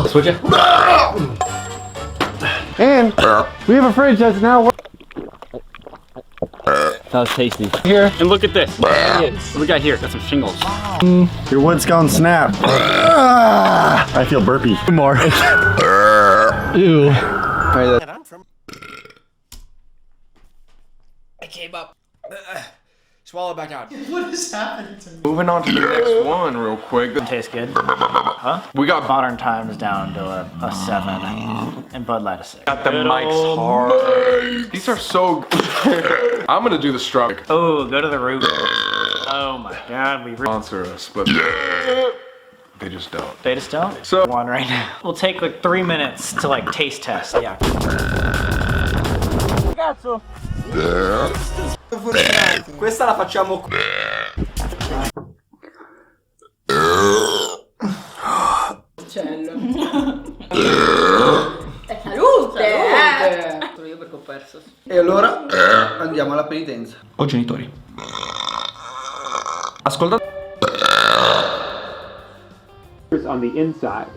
Switch it. And we have a fridge that's now working. That was tasty. Here. And look at this. What we got here? Got some shingles. Your wood's gone snap. I feel burpy. More. Ew. I came up. Swallow back out. What is happening to me? Moving on to the next one real quick. Tastes good. Huh? We got Modern Times down to a 7 and Bud Light a 6. the mics hard. These are so good. I'm gonna do the struck. Oh, go to the root. Oh my god, we Sponsor us, but they just don't. They just don't? So One right now. We'll take like 3 minutes to like taste test. Yeah. Cazzo. Questa la facciamo. Salute! Io perché ho perso. E allora andiamo alla penitenza. Oh genitori. Ascolta. On the inside.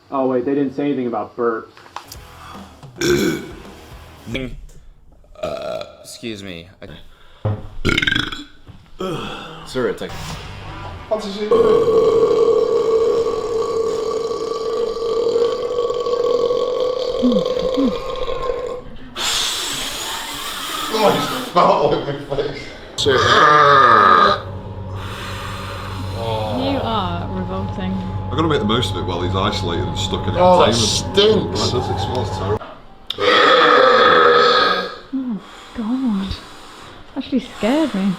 Oh wait, they didn't say anything about burps. Excuse me. sir, it's like You are revolting. I've got to make the most of it while he's isolated and stuck in a Oh, that containment. stinks! That does, it smells terrible. Oh god. Actually scared me.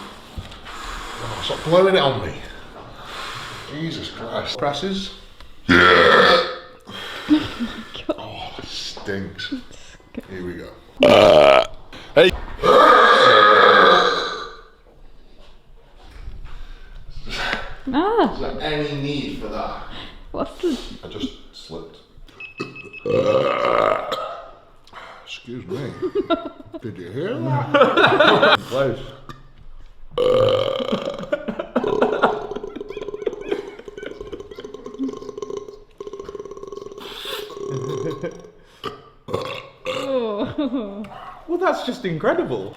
Oh, stop blowing it on me. Jesus Christ. Presses? Oh my god. Oh, it stinks. Here we go. Hey! Ah! Is there any need for that? What's the... I just slipped. Excuse me. Did you hear that? Close. Oh. Well, that's just incredible.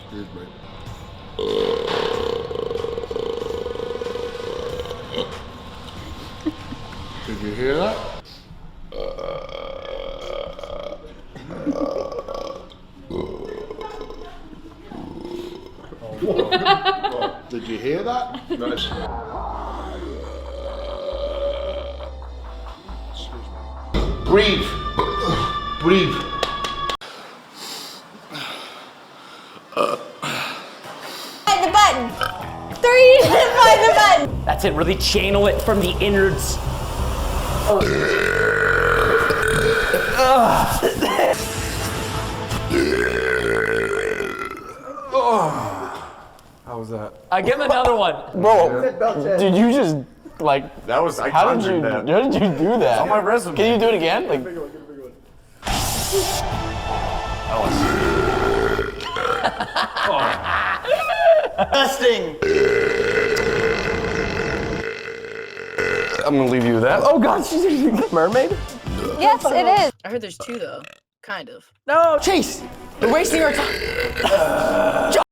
Excuse me. Did you hear that? Did you hear that? nice. Breathe. Breathe. Find the button! 3 to find the button! That's it, really channel it from the innards. How was that? Give him another one. Bro, Did you just like? That was like How did you do that? on my resume. Can you do it again? Like. disgusting. I'm gonna leave you with that. Oh god, she's a mermaid? Yes, it is. I heard there's 2 though. Kind of. No, Chase, you're wasting our time.